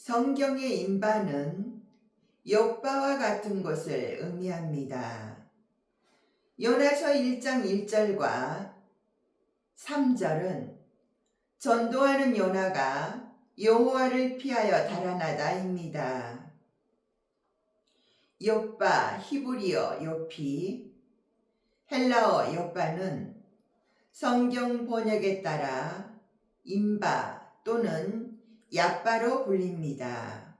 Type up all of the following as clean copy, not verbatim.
성경의 인바는 욥바와 같은 것을 의미합니다. 요나서 1장 1절과 3절은 전도하는 요나가 여호와를 피하여 달아나다입니다. 욥바, 히브리어 욥이, 헬라어 욥바는 성경 번역에 따라 인바 또는 얍바로 불립니다.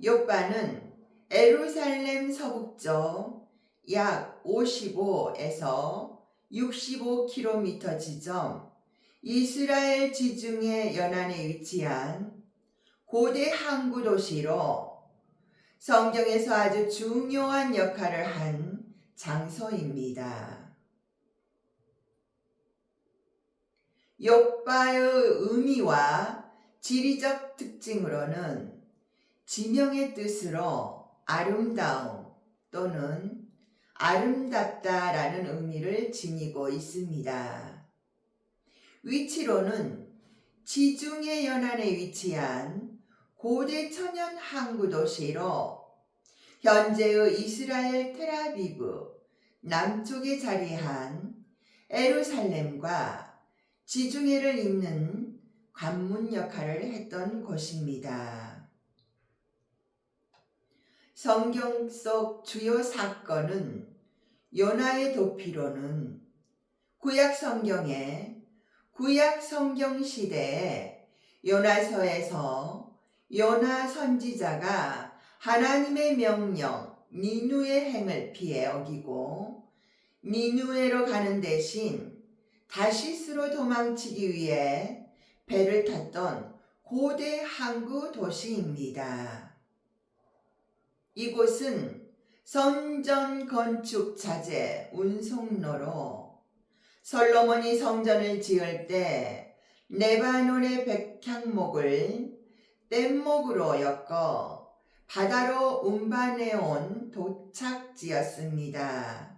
욥바는 예루살렘 서북쪽 약 55에서 65km 지점 이스라엘 지중해 연안에 위치한 고대 항구 도시로 성경에서 아주 중요한 역할을 한 장소입니다. 욥바의 의미와 지리적 특징으로는 지명의 뜻으로 아름다움 또는 아름답다라는 의미를 지니고 있습니다. 위치로는 지중해 연안에 위치한 고대 천연 항구 도시로 현재의 이스라엘 텔아비브 남쪽에 자리한 예루살렘과 지중해를 잇는 관문 역할을 했던 곳입니다. 성경 속 주요 사건은 요나의 도피로는 구약 성경 시대에 요나서에서 요나 선지자가 하나님의 명령 니누의 행을 피해 어기고 니누에로 가는 대신 다시스로 도망치기 위해 배를 탔던 고대 항구 도시입니다. 이곳은 성전 건축 자재 운송로로 솔로몬이 성전을 지을 때 레바논의 백향목을 뗏목으로 엮어 바다로 운반해온 도착지였습니다.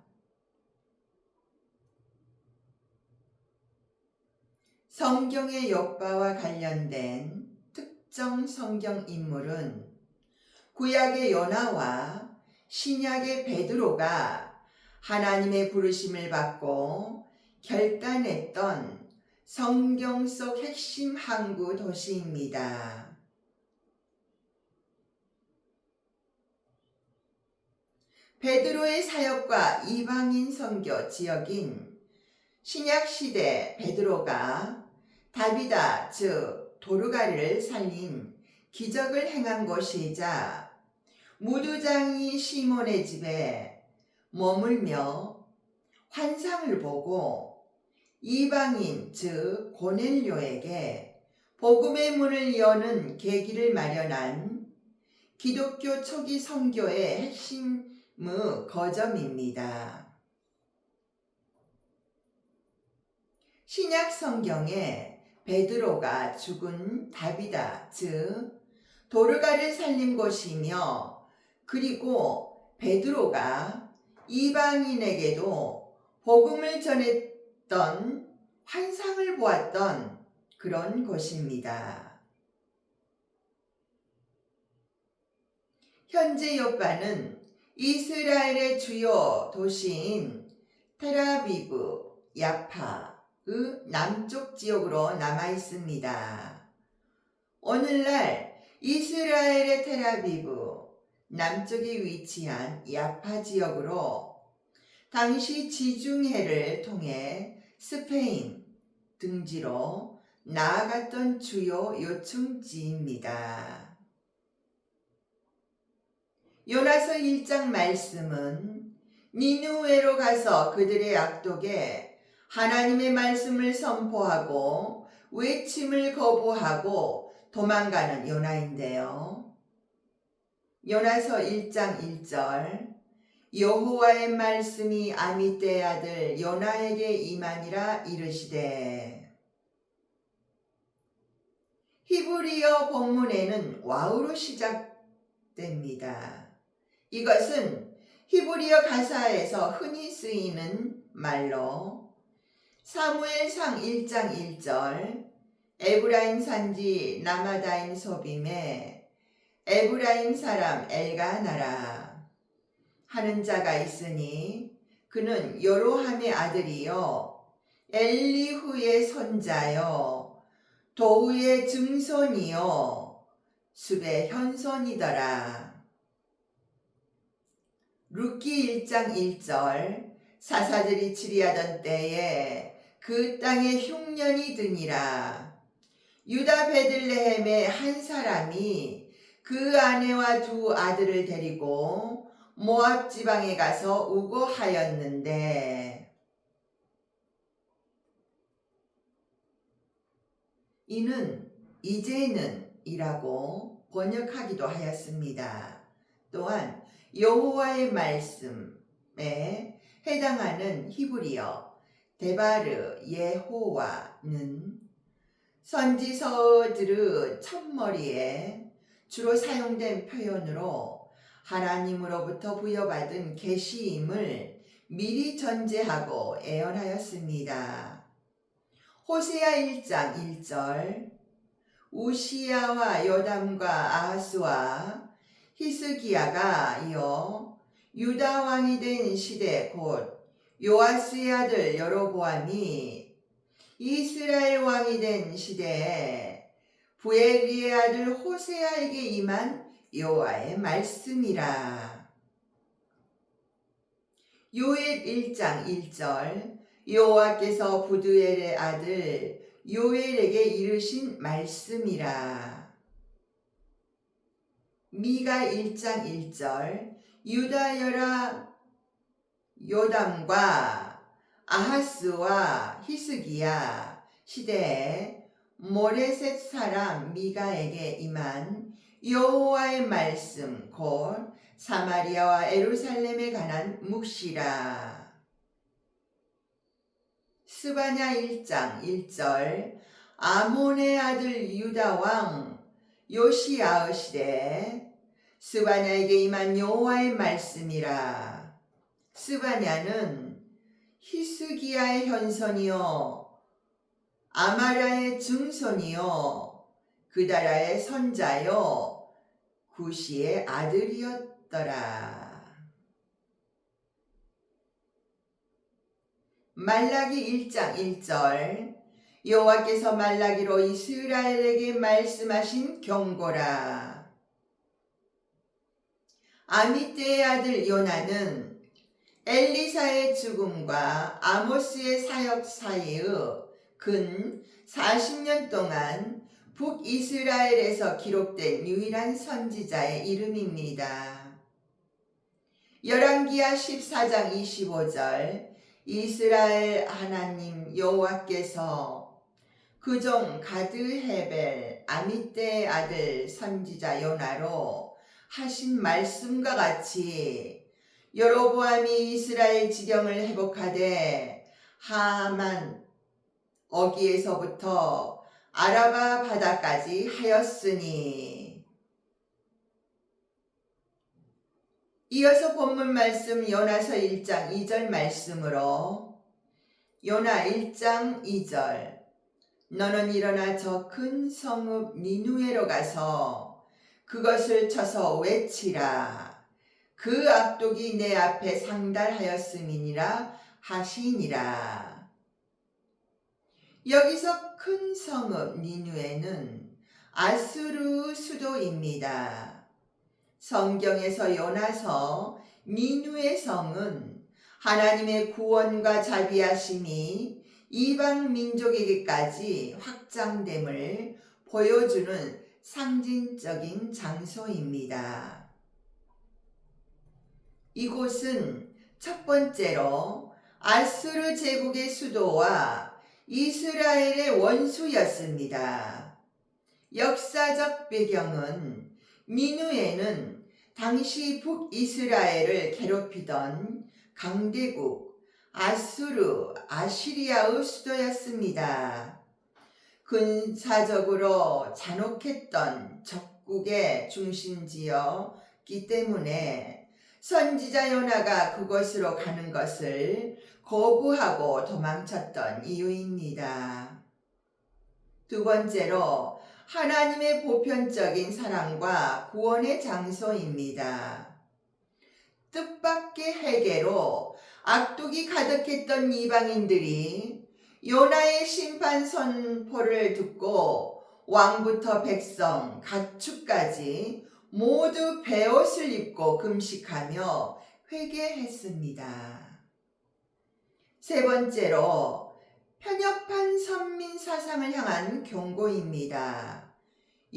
성경의 욥바와 관련된 특정 성경 인물은 구약의 요나와 신약의 베드로가 하나님의 부르심을 받고 결단했던 성경 속 핵심 항구 도시입니다. 베드로의 사역과 이방인 선교 지역인 신약시대 베드로가 다비다 즉 도르가리를 살린 기적을 행한 곳이자 무두장이 시몬의 집에 머물며 환상을 보고 이방인 즉 고넬료에게 복음의 문을 여는 계기를 마련한 기독교 초기 선교의 핵심의 거점입니다. 신약 성경에 베드로가 죽은 다비다 즉 도르가를 살린 곳이며 그리고 베드로가 이방인에게도 복음을 전했던 환상을 보았던 그런 곳입니다. 현재 욥바는 이스라엘의 주요 도시인 텔아비브, 야파 남쪽 지역으로 남아 있습니다. 오늘날 이스라엘의 텔아비브 남쪽에 위치한 야파 지역으로 당시 지중해를 통해 스페인 등지로 나아갔던 주요 요충지입니다. 요나서 1장 말씀은 니누에로 가서 그들의 악독에 하나님의 말씀을 선포하고 외침을 거부하고 도망가는 요나인데요. 요나서 1장 1절 여호와의 말씀이 아미떼의 아들 요나에게 임하니라 이르시되 히브리어 본문에는 와우로 시작됩니다. 이것은 히브리어 가사에서 흔히 쓰이는 말로 사무엘상 1장 1절 에브라임 산지 라마다임 소빔에 에브라임 사람 엘가나라 하는 자가 있으니 그는 여로함의 아들이요 엘리후의 손자요 도우의 증손이요 숲의 현손이더라. 룻기 1장 1절 사사들이 치리하던 때에 그 땅에 흉년이 드니라. 유다 베들레헴의 한 사람이 그 아내와 두 아들을 데리고 모압 지방에 가서 우거하였는데 이는 이제는 이라고 번역하기도 하였습니다. 또한 여호와의 말씀에 해당하는 히브리어 데바르 예호와는 선지서들의 첫머리에 주로 사용된 표현으로 하나님으로부터 부여받은 계시임을 미리 전제하고 애언하였습니다. 호세아 1장 1절 우시야와 요담과 아하스와 히스기야가 이어 유다 왕이 된 시대 곧 요아스의 아들 여로보암이 이스라엘 왕이 된 시대에 부엘리의 아들 호세아에게 임한 여호와의 말씀이라. 요엘 1장 1절 여호와께서 부두엘의 아들 요엘에게 이르신 말씀이라. 미가 1장 1절 유다 여라 요담과 아하스와 히스기야 시대에 모레셋 사람 미가에게 임한 여호와의 말씀 곧 사마리아와 예루살렘에 관한 묵시라. 스바냐 1장 1절 아몬의 아들 유다 왕 요시야의 시대에 스바냐에게 임한 여호와의 말씀이라. 스바냐는 히스기야의 현손이요 아마라의 증손이요 그다라의 손자요 구시의 아들이었더라. 말라기 1장 1절 여호와께서 말라기로 이스라엘에게 말씀하신 경고라. 아미떼의 아들 요나는 엘리사의 죽음과 아모스의 사역 사이의 근 40년 동안 북이스라엘에서 기록된 유일한 선지자의 이름입니다. 열왕기하 14장 25절 이스라엘 하나님 여호와께서 그종 가드헤벨 아미떼의 아들 선지자 요나로 하신 말씀과 같이 여로보암이 이스라엘 지경을 회복하되 하만 어기에서부터 아라바 바다까지 하였으니. 이어서 본문 말씀 요나서 1장 2절 말씀으로 요나 1장 2절 너는 일어나 저 큰 성읍 니누에로 가서 그것을 쳐서 외치라. 그 악독이 내 앞에 상달하였음이니라 하시니라. 여기서 큰 성읍 니누에는 아수르 수도입니다. 성경에서 요나서 니누의 성은 하나님의 구원과 자비하심이 이방 민족에게까지 확장됨을 보여주는 상징적인 장소입니다. 이곳은 첫 번째로 아수르 제국의 수도와 이스라엘의 원수였습니다. 역사적 배경은 니누에는 당시 북이스라엘을 괴롭히던 강대국 아수르 아시리아의 수도였습니다. 군사적으로 잔혹했던 적국의 중심지였기 때문에 선지자 요나가 그곳으로 가는 것을 거부하고 도망쳤던 이유입니다. 두 번째로 하나님의 보편적인 사랑과 구원의 장소입니다. 뜻밖의 회개로 악독이 가득했던 이방인들이 요나의 심판 선포를 듣고 왕부터 백성, 가축까지 모두 베옷을 입고 금식하며 회개했습니다. 세 번째로 편협한 선민 사상을 향한 경고입니다.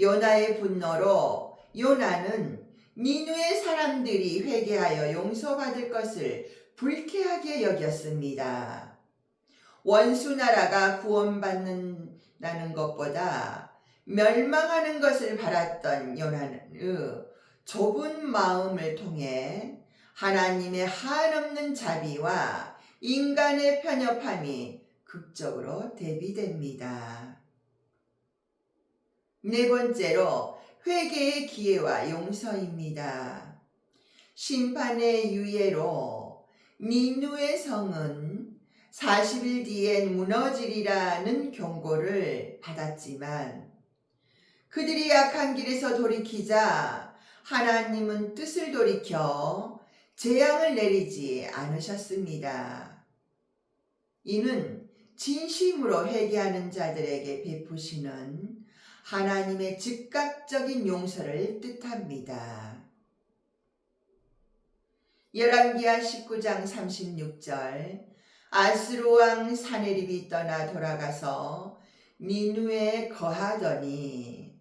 요나의 분노로 요나는 니느웨 사람들이 회개하여 용서받을 것을 불쾌하게 여겼습니다. 원수 나라가 구원받는다는 것보다 멸망하는 것을 바랐던 요나의 좁은 마음을 통해 하나님의 한없는 자비와 인간의 편협함이 극적으로 대비됩니다. 네 번째로 회개의 기회와 용서입니다. 심판의 유예로 니느웨 성은 40일 뒤엔 무너지리라는 경고를 받았지만 그들이 악한 길에서 돌이키자 하나님은 뜻을 돌이켜 재앙을 내리지 않으셨습니다. 이는 진심으로 회개하는 자들에게 베푸시는 하나님의 즉각적인 용서를 뜻합니다. 열왕기하 19장 36절 아스루 왕 사네립이 떠나 돌아가서 니느웨에 거하더니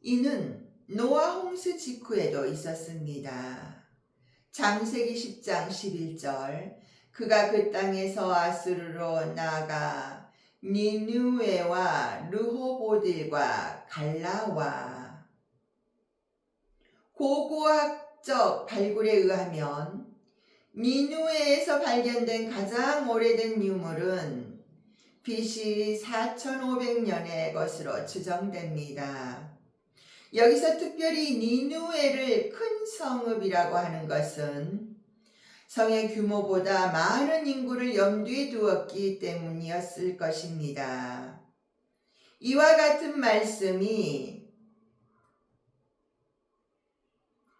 이는 노아 홍수 직후에도 있었습니다. 창세기 10장 11절 그가 그 땅에서 아스루로 나아가 니느웨와 르호보들과 갈라와 고고학적 발굴에 의하면 니느웨에서 발견된 가장 오래된 유물은 BC 4500년의 것으로 추정됩니다. 여기서 특별히 니느웨를 큰 성읍이라고 하는 것은 성의 규모보다 많은 인구를 염두에 두었기 때문이었을 것입니다. 이와 같은 말씀이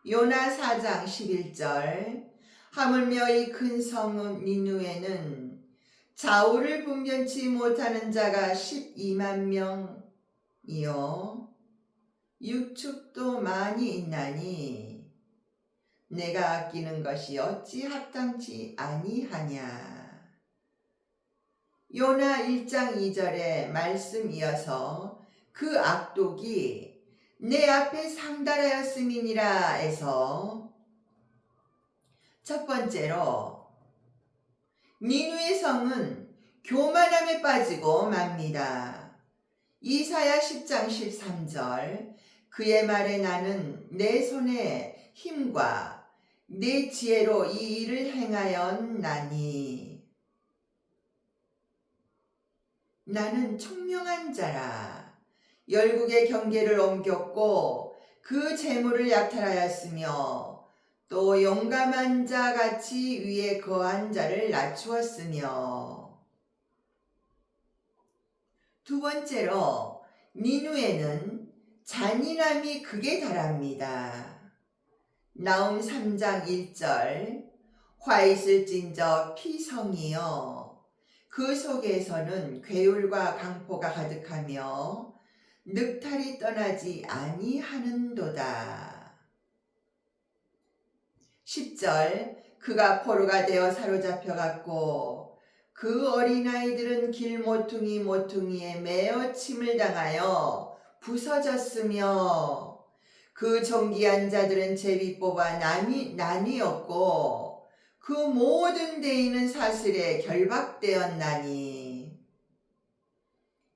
요나 4장 11절 하물며 이 큰 성읍 니느웨는 좌우를 분변치 못하는 자가 12만 명이요 육축도 많이 있나니 내가 아끼는 것이 어찌 합당치 아니하냐. 요나 1장 2절의 말씀 이어서 그 악독이 내 앞에 상달하였음이니라 해서 첫 번째로 니느웨 성은 교만함에 빠지고 맙니다. 이사야 10장 13절 그의 말에 나는 내 손의 힘과 내 지혜로 이 일을 행하였나니 나는 총명한 자라 열국의 경계를 옮겼고 그 재물을 약탈하였으며 또 용감한 자 같이 위에 거한 자를 낮추었으며 두 번째로 니느웨는 잔인함이 극에 달합니다. 나움 3장 1절 화 있을진저 피성이여 그 속에서는 괴울과 강포가 가득하며 늑탈이 떠나지 아니하는도다. 10절 그가 포로가 되어 사로잡혀갔고 그 어린아이들은 길 모퉁이에 매어 침을 당하여 부서졌으며 그 존귀한 자들은 제비 뽑아 나뉘었고 그 모든 대인은 사슬에 결박되었나니.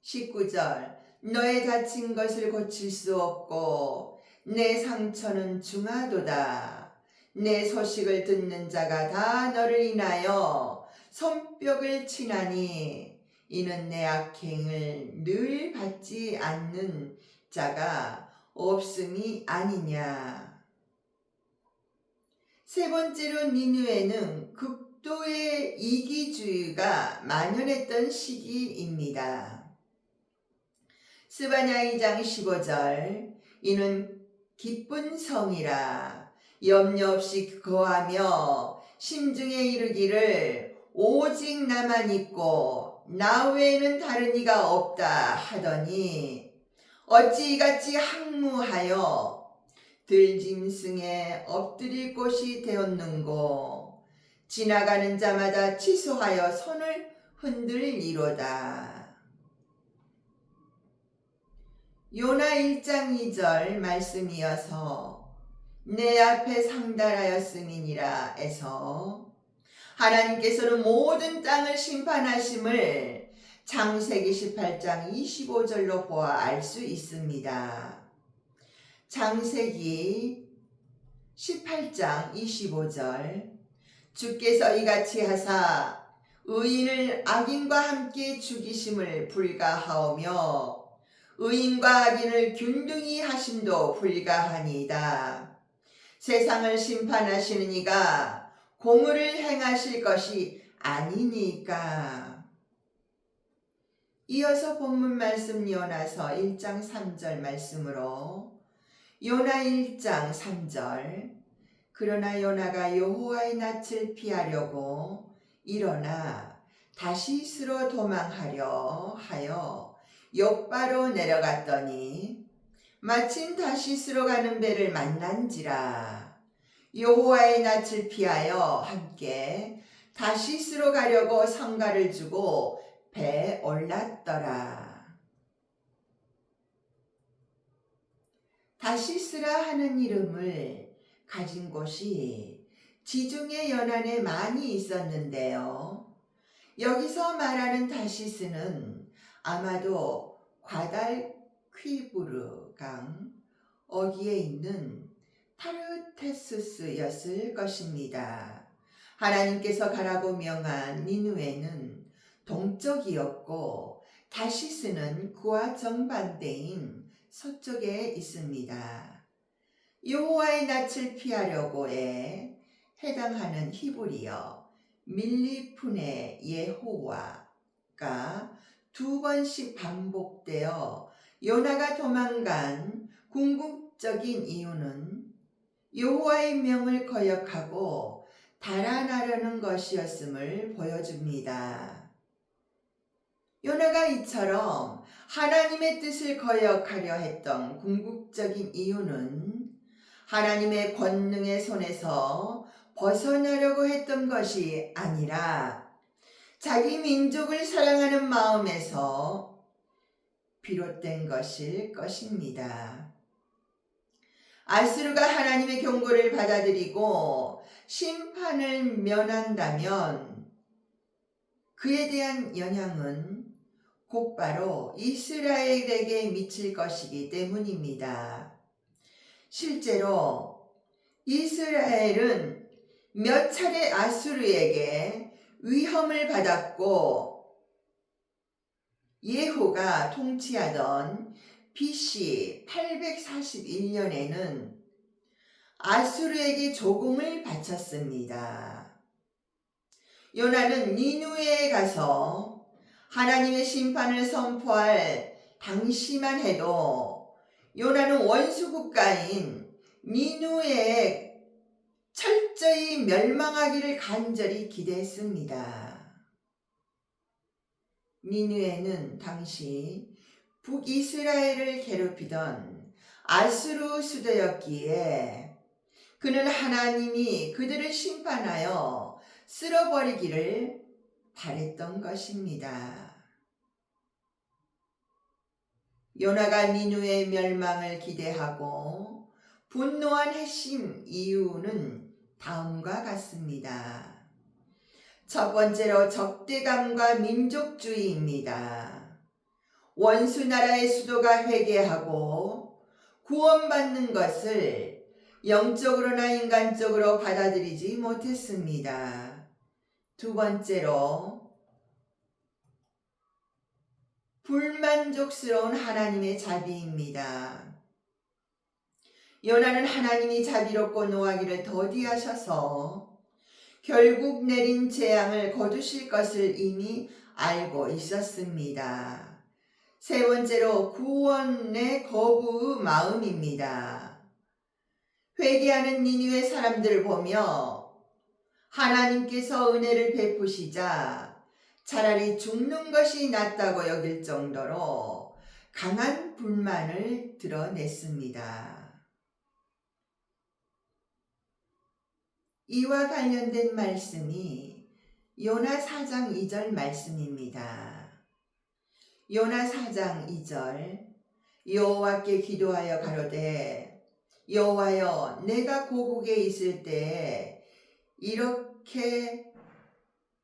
19절 너의 다친 것을 고칠 수 없고 내 상처는 중하도다. 내 소식을 듣는 자가 다 너를 인하여 손뼉을 치나니 이는 내 악행을 늘 받지 않는 자가 없음이 아니냐. 세 번째로 니느웨는 극도의 이기주의가 만연했던 시기입니다. 스바냐 2장 15절. 이는 기쁜 성이라 염려 없이 거하며 심중에 이르기를 오직 나만 있고 나 외에는 다른 이가 없다 하더니 어찌 이같이 항무하여 들짐승에 엎드릴 곳이 되었는고 지나가는 자마다 취소하여 손을 흔들리로다. 요나 1장 2절 말씀이어서 내 앞에 상달하였음이니라 에서 하나님께서는 모든 땅을 심판하심을 창세기 18장 25절로 보아 알 수 있습니다. 창세기 18장 25절. 주께서 이같이 하사 의인을 악인과 함께 죽이심을 불가하오며 의인과 악인을 균등히 하심도 불가하니이다. 세상을 심판하시는 이가 공의를 행하실 것이 아니니까. 이어서 본문 말씀 요나서 1장 3절 말씀으로 요나 1장 3절. 그러나 요나가 여호와의 낯을 피하려고 일어나 다시스로 도망하려 하여 욥바로 내려갔더니 마침 다시스로 가는 배를 만난지라. 여호와의 낯을 피하여 함께 다시스로 가려고 성가를 주고 배에 올랐더라. 다시스라 하는 이름을 가진 곳이 지중해 연안에 많이 있었는데요. 여기서 말하는 다시스는 아마도 과달퀴브르 강 어귀에 있는 타르테스스였을 것입니다. 하나님께서 가라고 명한 니느웨는 동쪽이었고 다시스는 그와 정반대인 서쪽에 있습니다. 여호와의 낯을 피하려고에 해당하는 히브리어 밀리푼의 예호와가 2번씩 반복되어 요나가 도망간 궁극적인 이유는 여호와의 명을 거역하고 달아나려는 것이었음을 보여줍니다. 요나가 이처럼 하나님의 뜻을 거역하려 했던 궁극적인 이유는 하나님의 권능의 손에서 벗어나려고 했던 것이 아니라 자기 민족을 사랑하는 마음에서 비롯된 것일 것입니다. 아수르가 하나님의 경고를 받아들이고 심판을 면한다면 그에 대한 영향은 곧바로 이스라엘에게 미칠 것이기 때문입니다. 실제로 이스라엘은 몇 차례 아수르에게 위험을 받았고 예후가 통치하던 BC 841년에는 아수르에게 조공을 바쳤습니다. 요나는 니느웨에 가서 하나님의 심판을 선포할 당시만 해도 요나는 원수 국가인 니느웨에 철저히 멸망하기를 간절히 기대했습니다. 니느웨는 당시 북이스라엘을 괴롭히던 아수르 수도였기에 그는 하나님이 그들을 심판하여 쓸어버리기를 바랬던 것입니다. 요나가 니느웨 멸망을 기대하고 분노한 핵심 이유는 다음과 같습니다. 첫 번째로 적대감과 민족주의입니다. 원수 나라의 수도가 회개하고 구원받는 것을 영적으로나 인간적으로 받아들이지 못했습니다. 두 번째로 불만족스러운 하나님의 자비입니다. 요나는 하나님이 자비롭고 노하기를 더디하셔서 결국 내린 재앙을 거두실 것을 이미 알고 있었습니다. 세 번째로 구원의 거부 마음입니다. 회개하는 니느웨 사람들을 보며 하나님께서 은혜를 베푸시자 차라리 죽는 것이 낫다고 여길 정도로 강한 불만을 드러냈습니다. 이와 관련된 말씀이 요나 4장 2절 말씀입니다. 요나 4장 2절 여호와께 기도하여 가로되 여호와여 내가 고국에 있을 때에 이렇게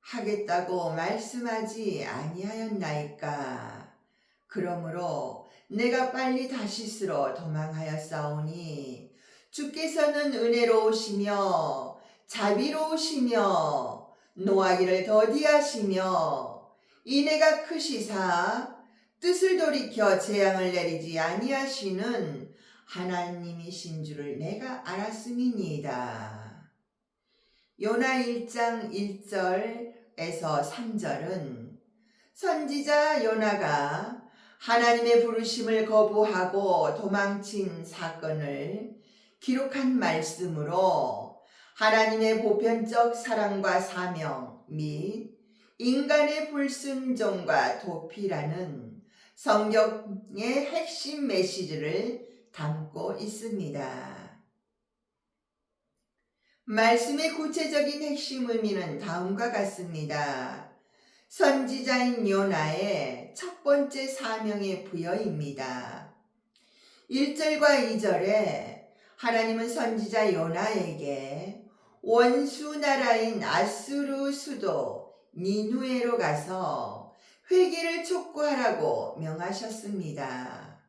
하겠다고 말씀하지 아니하였나이까. 그러므로 내가 빨리 다시스로 도망하였사오니 주께서는 은혜로우시며 자비로우시며 노하기를 더디하시며 인애가 크시사 뜻을 돌이켜 재앙을 내리지 아니하시는 하나님이신 줄을 내가 알았음이니이다. 요나 1장 1절에서 3절은 선지자 요나가 하나님의 부르심을 거부하고 도망친 사건을 기록한 말씀으로 하나님의 보편적 사랑과 사명 및 인간의 불순종과 도피라는 성경의 핵심 메시지를 담고 있습니다. 말씀의 구체적인 핵심 의미는 다음과 같습니다. 선지자인 요나의 첫 번째 사명의 부여입니다. 1절과 2절에 하나님은 선지자 요나에게 원수 나라인 아수르 수도 니누에로 가서 회개를 촉구하라고 명하셨습니다.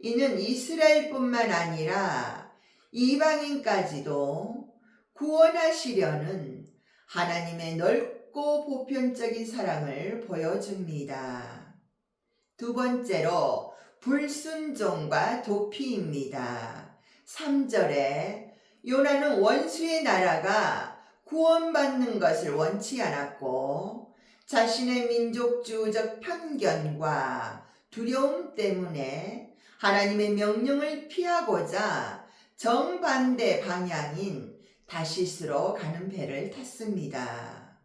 이는 이스라엘뿐만 아니라 이방인까지도 구원하시려는 하나님의 넓고 보편적인 사랑을 보여줍니다. 두 번째로 불순종과 도피입니다. 3절에 요나는 원수의 나라가 구원받는 것을 원치 않았고 자신의 민족주의적 편견과 두려움 때문에 하나님의 명령을 피하고자 정반대 방향인 다시스로 가는 배를 탔습니다.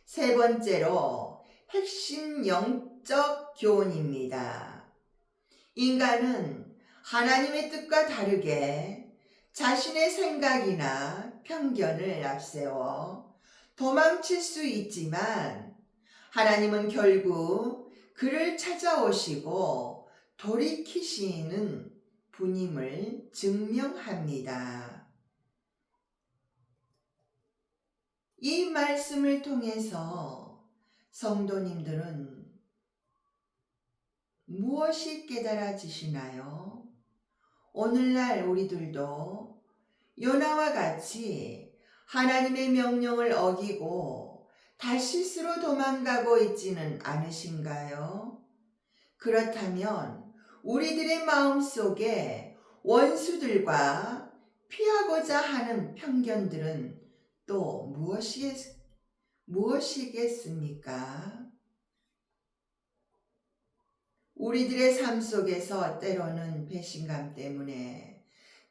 세 번째로 핵심 영적 교훈입니다. 인간은 하나님의 뜻과 다르게 자신의 생각이나 편견을 앞세워 도망칠 수 있지만 하나님은 결국 그를 찾아오시고 돌이키시는 분임을 증명합니다. 이 말씀을 통해서 성도님들은 무엇이 깨달아지시나요? 오늘날 우리들도 요나와 같이 하나님의 명령을 어기고 다시스로 도망가고 있지는 않으신가요? 그렇다면 우리들의 마음속에 원수들과 피하고자 하는 편견들은 또 무엇이겠습니까? 우리들의 삶 속에서 때로는 배신감 때문에,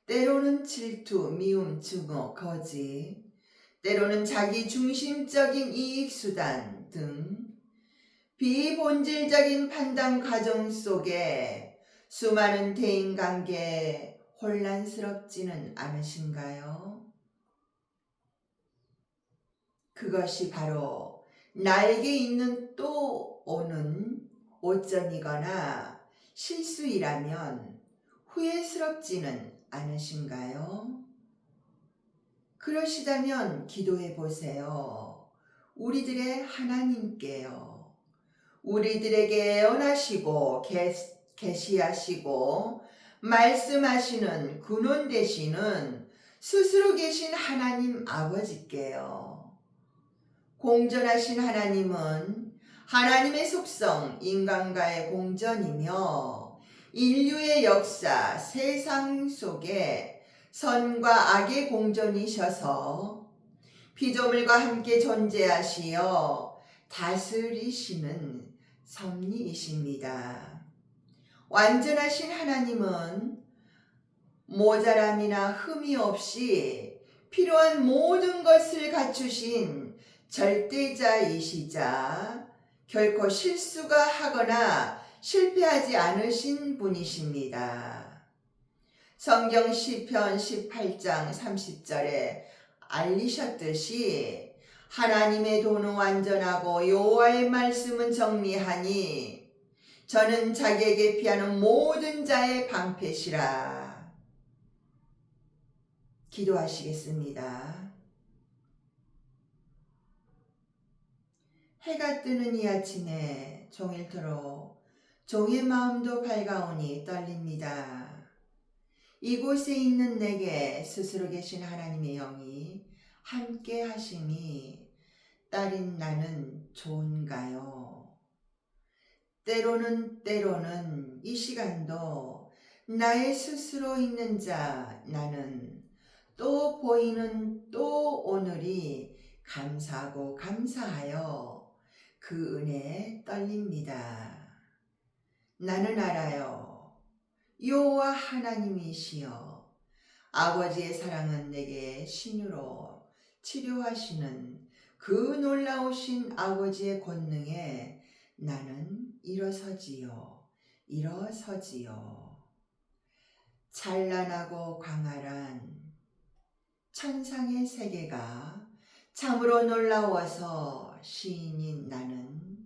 때로는 질투, 미움, 증오, 거짓, 때로는 자기 중심적인 이익수단 등 비본질적인 판단 과정 속에 수많은 대인관계에 혼란스럽지는 않으신가요? 그것이 바로 나에게 있는 또 오는 오점이거나 실수이라면 후회스럽지는 않으신가요? 그러시다면 기도해 보세요. 우리들의 하나님께요. 우리들에게 예언하시고 계시하시고 말씀하시는 근원 되시는 스스로 계신 하나님 아버지께요. 공전하신 하나님은 하나님의 속성, 인간과의 공전이며 인류의 역사, 세상 속에 선과 악의 공전이셔서 피조물과 함께 존재하시어 다스리시는 섭리이십니다. 완전하신 하나님은 모자람이나 흠이 없이 필요한 모든 것을 갖추신 절대자이시자 결코 실수가 하거나 실패하지 않으신 분이십니다. 성경 시편 18장 30절에 알리셨듯이 하나님의 도는 완전하고 여호와의 말씀은 정리하니 저는 자기에게 피하는 모든 자의 방패시라. 기도하시겠습니다. 해가 뜨는 이 아침에 종일토록 종의 마음도 밝아오니 떨립니다. 이곳에 있는 내게 스스로 계신 하나님의 영이 함께 하심이 딸인 나는 좋은가요? 때로는 이 시간도 나의 스스로 있는 자 나는 또 보이는 또 오늘이 감사하고 감사하여 그 은혜에 떨립니다. 나는 알아요. 여호와 하나님이시여 아버지의 사랑은 내게 신유로 치료하시는 그 놀라우신 아버지의 권능에 나는 일어서지요. 찬란하고 광활한 천상의 세계가 참으로 놀라워서 시인인 나는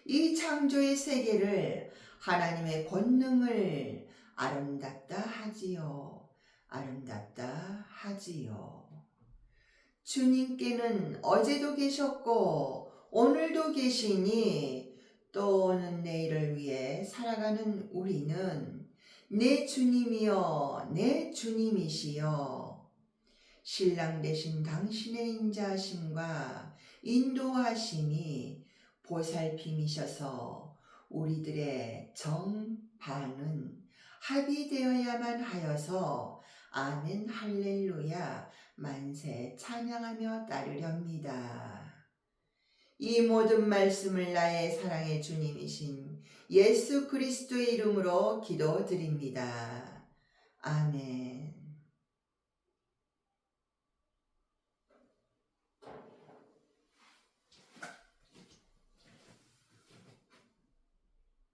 이 창조의 세계를 하나님의 권능을 아름답다 하지요. 주님께는 어제도 계셨고 오늘도 계시니 또 오는 내일을 위해 살아가는 우리는 내 주님이여 내 주님이시여 신랑 되신 당신의 인자하심과 인도하심이 보살핌이셔서 우리들의 정반은 합의되어야만 하여서 아멘 할렐루야 만세 찬양하며 따르렵니다. 이 모든 말씀을 나의 사랑의 주님이신 예수 그리스도의 이름으로 기도드립니다. 아멘.